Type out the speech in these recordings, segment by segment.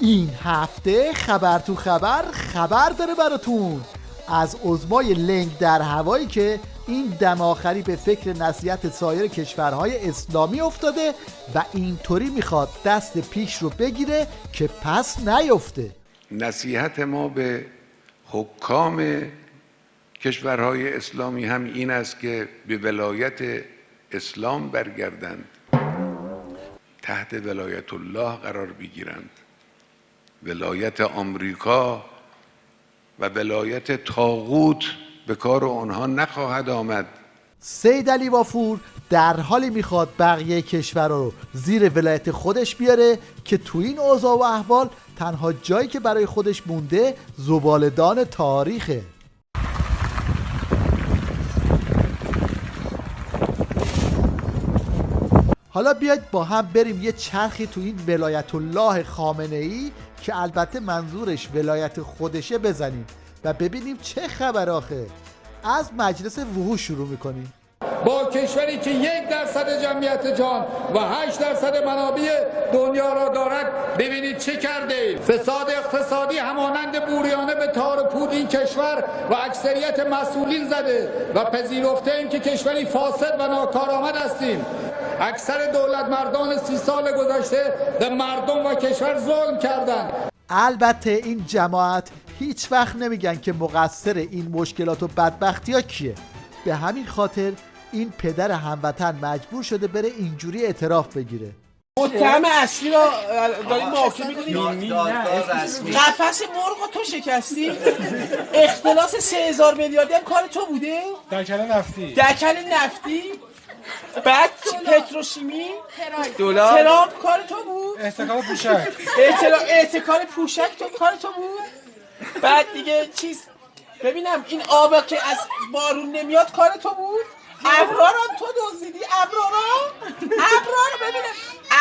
این هفته خبر تو خبر داره براتون از عظمای لنگ در هوایی که این دم آخری به فکر نصیحت سایر کشورهای اسلامی افتاده و اینطوری میخواد دست پیش رو بگیره که پس نیفته. نصیحت ما به حکام کشورهای اسلامی هم این است که به ولایت اسلام برگردند، تحت ولایت الله قرار بگیرند. ولایت آمریکا و ولایت طاغوت به کار آنها نخواهد آمد. سید علی وافور در حالی میخواد بقیه کشورها رو زیر ولایت خودش بیاره که تو این اوضاع و احوال تنها جایی که برای خودش مونده زباله‌دان تاریخه. حالا بیاید با هم بریم یه چرخی تو این ولایت الله خامنه‌ای که البته منظورش ولایت خودشه بزنیم و ببینیم چه خبر آخه. از مجلس وحوش شروع میکنیم. با کشوری که 1% جمعیت جهان و 8% منابع دنیا را دارد ببینید چه کرده. فساد اقتصادی همانند بوریانه به تار و پود این کشور و اکثریت مسئولین زده و پذیرفته ایم که کشوری فاسد و ناکارآمد هستیم. اکثر دولت مردان 30 سال گذشته به مردم و کشور ظلم کردند. البته این جماعت هیچ وقت نمیگن که مقصر این مشکلات و بدبختی ها کیه. به همین خاطر این پدر هموطن مجبور شده بره اینجوری اعتراف بگیره. متهم اصلی را داریم محاکمه می‌کنیم. قفس مرغ تو شکستی. اختلاس 3000 میلیاردی هم کار تو بوده؟ دکل نفتی. بعد پتروشیمی دلار ترامپ کار تو بود؟ احتکار پوشک احتکار پوشک تو کار تو بود؟ بعد دیگه چیز ببینم این آبا که از بارون نمیاد کار تو بود؟ ابرارم تو دزدیدی. ابرار ببینم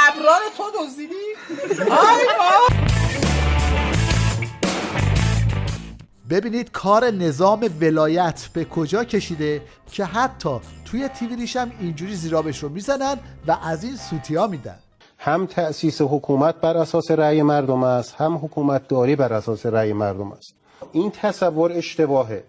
ابرار تو دزدیدی. ببینید کار نظام ولایت به کجا کشیده که حتی توی تیویریش هم اینجوری زیرابش رو میزنن و از این سوتیا میدن. هم تأسیس حکومت بر اساس رأی مردم است، هم حکومت داری بر اساس رأی مردم است. این تصور اشتباهه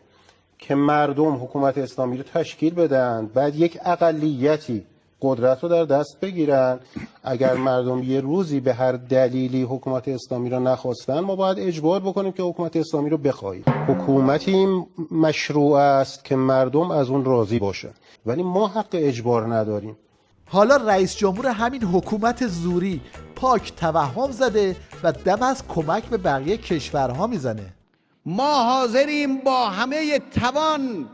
که مردم حکومت اسلامی رو تشکیل بدن، بعد یک اقلیتی قدرت رو در دست بگیرن. اگر مردم یه روزی به هر دلیلی حکومت اسلامی رو نخواستن، ما باید اجبار بکنیم که حکومت اسلامی رو بخواهیم. حکومتی مشروع است که مردم از اون راضی باشن، ولی ما حق اجبار نداریم. حالا رئیس جمهور همین حکومت زوری پاک توهم زده و دم از کمک به بقیه کشورها میزنه. ما حاضریم با همه توان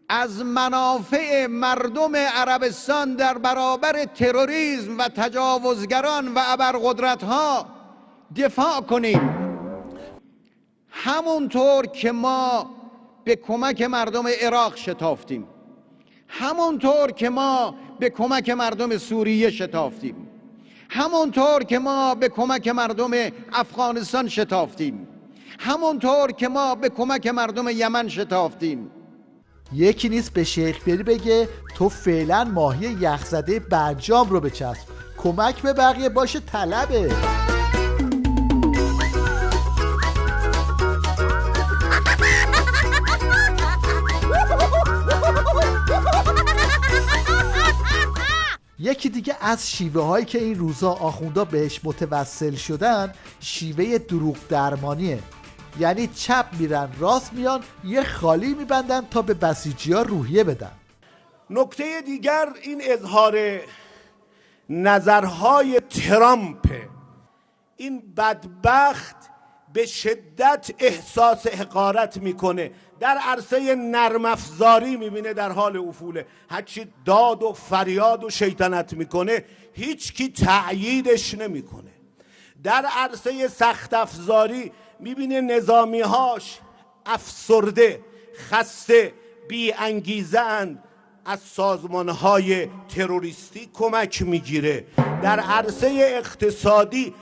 از منافع مردم عربستان در برابر تروریسم و تجاوزگران و ابرقدرت‌ها دفاع کنیم. همونطور که ما به کمک مردم عراق شتافتیم، همونطور که ما به کمک مردم سوریه شتافتیم، همونطور که ما به کمک مردم افغانستان شتافتیم، همونطور که ما به کمک مردم یمن شتافتیم. یکی نیست به شیخ بری بگه تو فعلا ماهی یخزده برجام رو بچسب، کمک به بقیه باشه طلبه. یکی دیگه از شیوه هایی که این روزا آخوندا بهش متوسل شدن شیوه دروغ درمانیه. یعنی چپ میرن راست میان یه خالی میبندن تا به بسیجی ها روحیه بدن. نکته دیگر این اظهار نظرهای ترامپ. این بدبخت به شدت احساس حقارت میکنه، در عرصه نرم افزاری میبینه در حال افوله. هرچی داد و فریاد و شیطنت میکنه هیچ کی تأییدش نمیکنه. در عرصه سخت افزاری میبینه نظامیهاش افسرده، خسته، بی انگیزه اند، از سازمانهای تروریستی کمک میگیره. در عرصه اقتصادی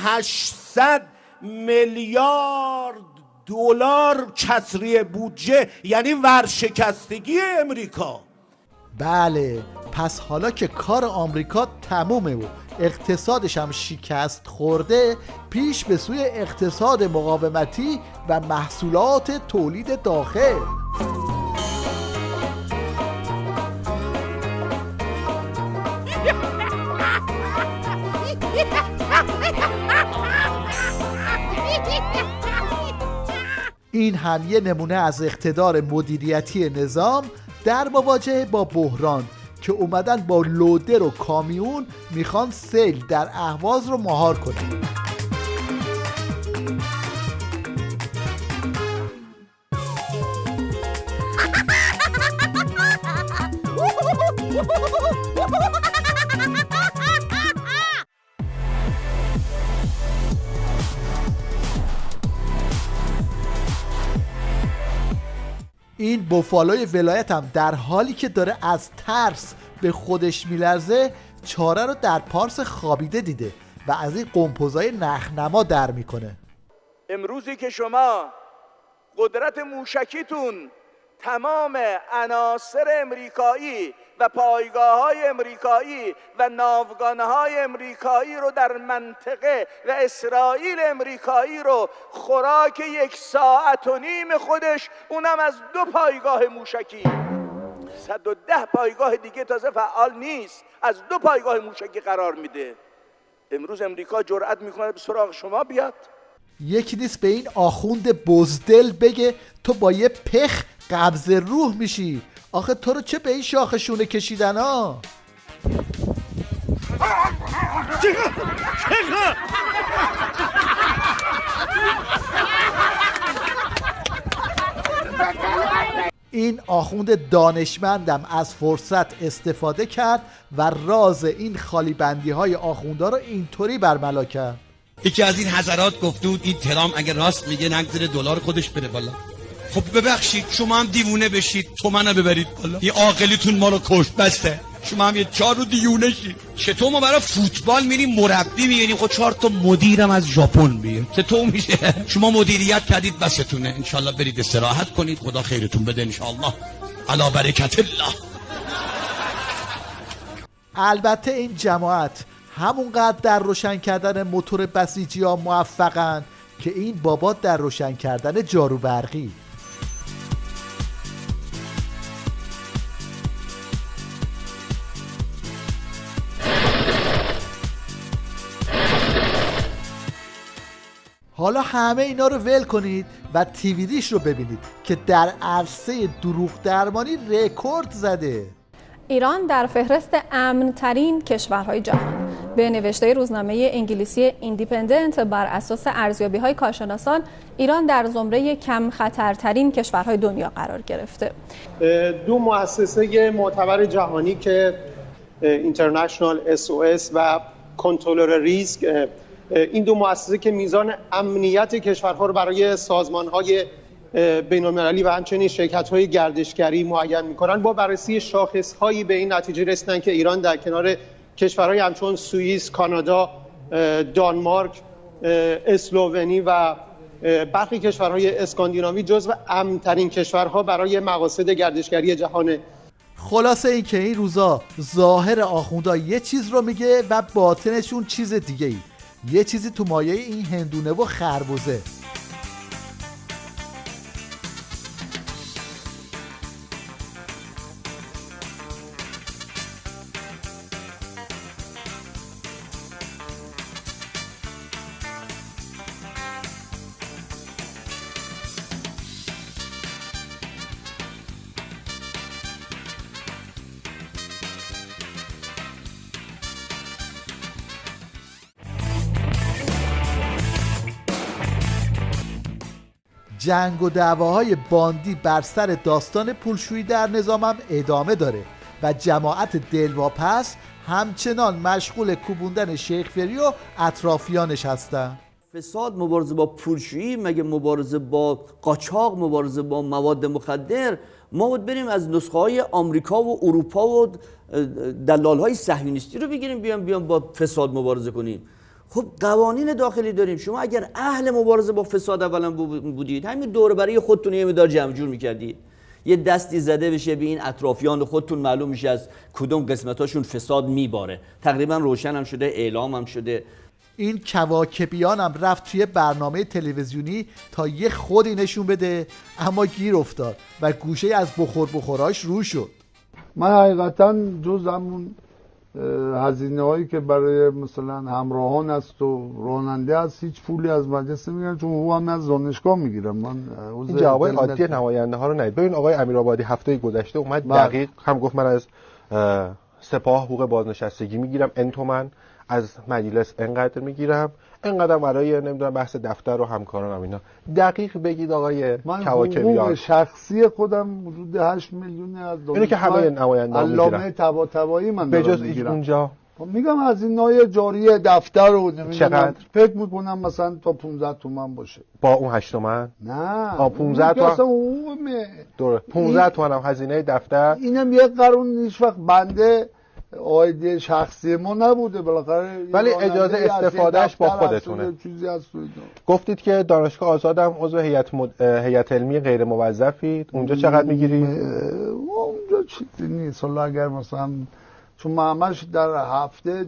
800 میلیارد دلار کسری بودجه، یعنی ورشکستگی امریکا. بله، پس حالا که کار آمریکا تمومه و اقتصادش هم شکست خورده، پیش به سوی اقتصاد مقاومتی و محصولات تولید داخل. این هم یه نمونه از اقتدار مدیریتی نظام در مواجهه با بحران که اومدن با لودر و کامیون میخوان سیل در اهواز رو مهار کنن. این بوفالوی ولایت هم در حالی که داره از ترس به خودش میلرزه چاره رو در پارس خوابیده دیده و از این قمپوزای نخنما در میکنه. امروزی که شما قدرت موشکیتون تمام عناصر امریکایی و پایگاه‌های امریکایی و ناوگان‌های امریکایی رو در منطقه و اسرائیل امریکایی رو خوراک 1.5 ساعت خودش، اونم از 2 پایگاه موشکی، 110 پایگاه دیگه تازه فعال نیست، از 2 پایگاه موشکی قرار میده. امروز امریکا جرأت میکنه به سراغ شما بیاد؟ یکی نیست به این آخوند بزدل بگه تو با یه پخ قبض روح میشی. آخه تو رو چه به این شاخشونه کشیدن ها؟ این آخوند دانشمندم از فرصت استفاده کرد و راز این خالی بندی های آخوندا رو اینطوری برملا کرد. یکی از این حضرات گفته بود این ترام اگه راست میگه نگذره دلار خودش بره بالا. خب ببخشید شما هم دیوونه بشید تو منو ببرید بالا، این عاقلیتون ما رو کشت بسته، شما هم یه 4 رو دیوونه شید. چطور ما برای فوتبال میریم مربی میگیریم خب 4 تا مدیرم از ژاپن بیاریم، چطور میشه؟ شما مدیریت کردید بستونه، انشالله برید استراحت کنید، خدا خیرتون بده انشالله، علی برکت الله. البته این جماعت همونقدر در روشن کردن موتور بسیجی ها موفقن که این بابا در روشن کردن جارو برقی. حالا همه اینا رو ول کنید و تیویدیش رو ببینید که در عرصه دروغ درمانی رکورد زده. ایران در فهرست امن‌ترین کشورهای جهان به نوشته روزنامه انگلیسی ایندیپندنت بر اساس ارزیابی‌های کارشناسان ایران در زمره کم خطرترین کشورهای دنیا قرار گرفته. 2 مؤسسه معتبر جهانی که اینترنشنال SOS و کنترلر ریسک، این 2 مؤسسه که میزان امنیت کشورها رو برای سازمان‌های بین‌المللی و همچنین شرکت‌های گردشگری معین می‌کنند، با بررسی شاخص‌هایی به این نتیجه رسیدند که ایران در کنار کشورهای همچون سوئیس، کانادا، دانمارک، اسلوونی و برخی کشورهای اسکاندیناوی جزو امن‌ترین کشورها برای مقاصد گردشگری جهانه. خلاصه این که این روزا ظاهر آخوندا یه چیز رو میگه و باطنشون چیز دیگه ای، یه چیزی تو مایه این هندونه و خربوزه. جنگ و دعواهای باندی بر سر داستان پولشویی در نظامم ادامه داره و جماعت دلواپس همچنان مشغول کوبوندن شیخ فری و اطرافیانش هستن. فساد مبارزه با پولشویی مگه مبارزه با قاچاق، مبارزه با مواد مخدر؟ ما باید بریم از نسخه های آمریکا و اروپا و دلال های صهیونیستی رو بگیریم بیام با فساد مبارزه کنیم. خب قوانین داخلی داریم. شما اگر اهل مبارزه با فساد اولا بودید همین دوره برای خودتون یه مقدار جمع جور می‌کردید، یه دستی زده بشه به این اطرافیان خودتون معلوم میشه از کدوم قسمتاشون فساد میباره. تقریبا روشن هم شده، اعلام هم شده. این کواکبیان هم رفت توی برنامه تلویزیونی تا یه خودی نشون بده، اما گیر افتاد و گوشه از بخوراش رو شد. من حقیقتا جز همون هزینه هایی که برای مثلا همراهان است و راننده است هیچ پولی از مجلس نمیگیرم، چون حقوق هم از دانشگاه میگیرم. من این جوابای عادی نماینده ها رو ندید. ببین آقای امیرآبادی هفته گذشته اومد دقیق هم گفت من از سپاه حقوق بازنشستگی میگیرم ان تومن، از مجلس انقدر میگیرم، انقدر برای نمیدونم بحث دفتر و همکارانم اینا. دقیق بگید آقای کواکبیان. من حقوق شخصی خودم حدود 8 میلیون از دانشگاه اینو که همه نماینده ها میگیرن. علامه طباطبایی من به جز میگیرم. اونجا میگم از این نوع جاری دفتر رو چقدر؟ فکر میکنم مثلا تا 15 تومن باشه. با اون 8 تومن؟ نه 15 تومن. دوره 15 تومن هم هزینه دفتر. اینم یک قرون هیچ وقت بنده عاید شخصی ما نبوده، بالاخره ولی اجازه استفادهش با خودتونه. گفتید که دانشگاه آزادم عضو هیئت علمی غیر موظفید، اونجا چقدر میگیرید؟ اونجا چیزی نیست، حالا اگر مثلا چون معمش در هفته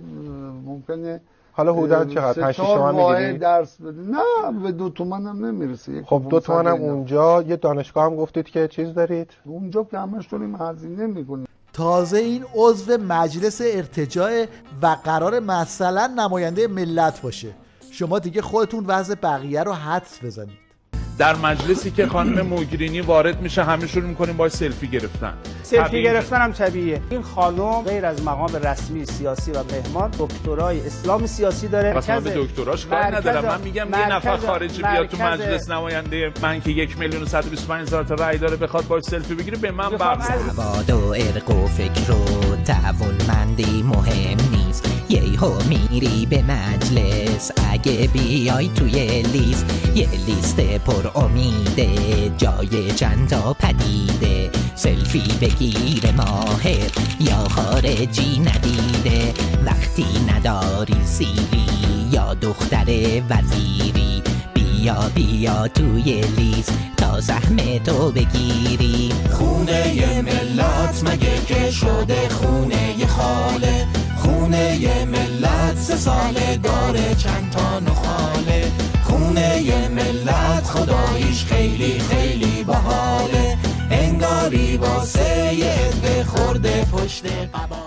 ممکنه حالا حدود چقدر 5 تومن میگیرید؟ درس بده. نه به 2 تومن هم نمیرسه. خب 2 تومن هم اونجا. یه دانشگاه هم گفتید که چیز دارید؟ اونجا که همش داریم هزینه میکنیم. تازه این عضو مجلس ارتجاع و قرار مثلا نماینده ملت باشه. شما دیگه خودتون وضع بقیه رو حدس بزنید. در مجلسی که خانم موگرینی وارد میشه همه شروع میکنیم باید سلفی گرفتن. سلفی گرفتن هم طبیعیه. این خانم غیر از مقام رسمی سیاسی و مهمان دکترای اسلام سیاسی داره. مثلا به دکتراش کار ندارم. من میگم یه نفر خارجی بیاد تو مجلس نماینده من که 1,125,000 تا رأی داره بخواد باید سلفی بگیره به من سواد و عرق و فکر و توانمندی مهم نیست. یهو میری به مجلس اگه بیای توی لیست، یه لیست پر امیده جای چند تا پدیده، سلفی بگیر ماهر یا خارجی ندیده، وقتی نداری سیری یا دختر وزیری، بیا توی لیست تا سهم تو بگیری. خونه ملت مگه که شده خونه خاله، خونه ملت 3 ساله داره چند تا نخاله، خونه ملت خداییش خیلی خیلی باحاله، انگاری واسه یه عده خورده پشت قبال.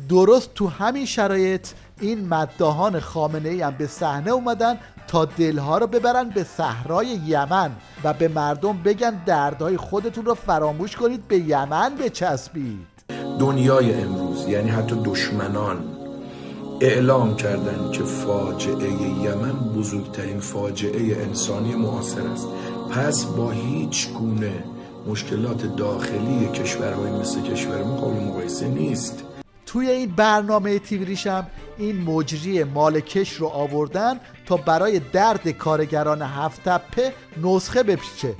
درست تو همین شرایط این مداحان خامنه‌ای هم به صحنه اومدن تا دلها رو ببرن به صحرای یمن و به مردم بگن دردهای خودتون رو فراموش کنید، به یمن بچسبید. دنیای امروز یعنی حتی دشمنان اعلام کردن که فاجعه یمن بزرگترین فاجعه انسانی معاصر است. پس با هیچ گونه مشکلات داخلی کشورهای مثل کشور ما قابل مقایسه نیست. توی این برنامه تیوریش هم این مجری مالکش رو آوردن تا برای درد کارگران هفت تپه نسخه بپیچه.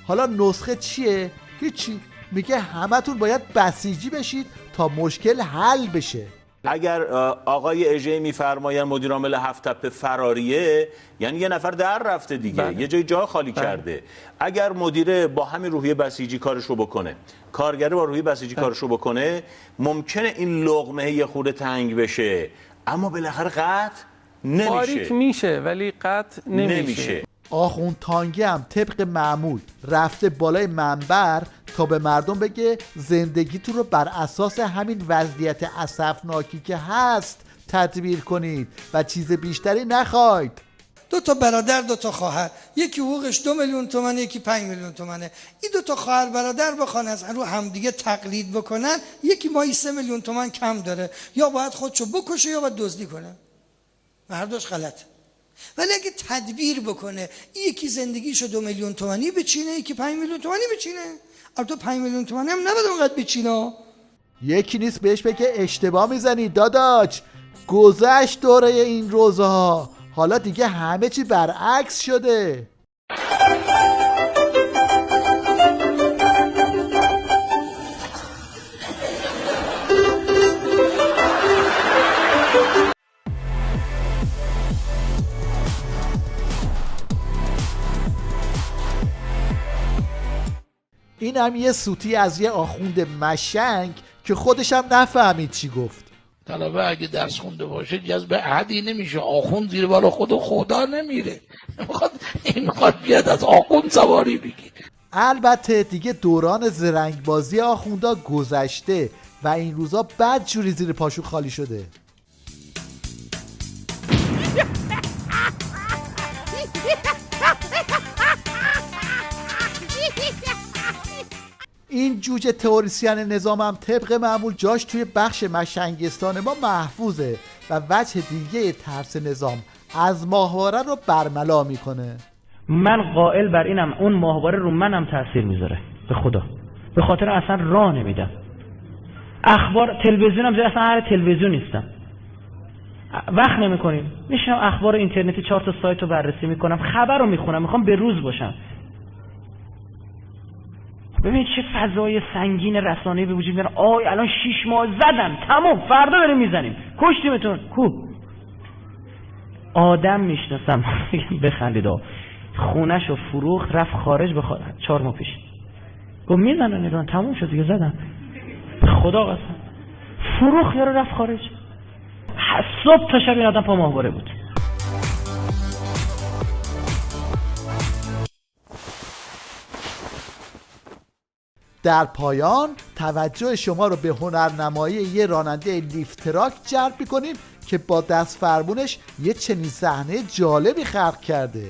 حالا نسخه چیه؟ هیچی، میگه همتون باید بسیجی بشید تا مشکل حل بشه. اگر آقای اژه میفرماین مدیر عامل هفت تپه فراریه، یعنی یه نفر در رفته دیگه. بله. یه جای جا خالی کرده. اگر مدیر با همین روحیه بسیجی کارش رو بکنه، کارگر با روحیه بسیجی کارش رو بکنه، ممکنه این لقمه یه خورده تنگ بشه، اما بالاخره قطع نمیشه. باریک میشه ولی قطع نمیشه. آخوند تانگی هم طبق معمول رفته بالای منبر تا به مردم بگه زندگیتون رو بر اساس همین وضعیت اسفناکی که هست تدبیر کنید و چیز بیشتری نخواید. 2 تا برادر 2 تا خواهر، یکی حقوقش 2 میلیون تومنه، یکی 5 میلیون تومنه. این 2 تا خواهر برادر بخوان از رو همدیگه تقلید بکنن، یکی ماهی 3 میلیون تومن کم داره، یا باید خودشو بکشه یا باید دزدی کنه. هر دوش غلطه. ولی اگه تدبیر بکنه، یکی زندگیشو 2 میلیون تومانی بچینه، یکی 5 میلیون تومانی بچینه. البته 5 میلیون تومانی هم نباید اونقدر بچینه. یکی نیست بهش بگه اشتباه میزنی داداش، گذشت دوره این روزها، حالا دیگه همه چی برعکس شده. این اینم یه سوتی از یه آخوند مشنگ که خودش هم نفهمید چی گفت. طلبه اگه درس خونده باشه جذب احدی نمیشه، آخوند زیر بال خدا نمیره، میخواد بیاد از آخوند سواری بگیره. البته دیگه دوران زرنگبازی آخوندا گذشته و این روزا بد جوری زیر پاشو خالی شده. این جوجه تئوریسین نظام هم طبق معمول جاش توی بخش مشنگستان ما محفوظه و وجه دیگه ترس نظام از ماهواره رو برملا میکنه. من قائل بر اینم اون ماهواره رو منم تاثیر میذاره، به خدا، به خاطر اصلا راه نمیدم. اخبار تلویزیونم زیر اصلا هر تلویزیون نیستم، وقت نمیکنیم میشم اخبار اینترنتی 4 تا سایت رو بررسی میکنم، خبر رو میخونم، میخوام به روز باشم. ببینید چه فضای سنگین رسانه‌ای به وجود میاد. آی الان 6 ماه زدن، تمام، فردا بریم میزنیم، کشتیمتون. کو آدم میشناسم بخندید، خونه‌شو فروخت رفت خارج، 4 ماه پیش گفت میزنن ایران، تموم شد دیگه، زدن، خدا قسم فروخت، یارو رفت خارج. صبح تا شب این آدم پا ماهواره بود. در پایان توجه شما رو به هنرنمایی یه راننده لیفت تراک جلب می‌کنیم که با دست فرمونش یه چنین صحنه جالبی خلق کرده.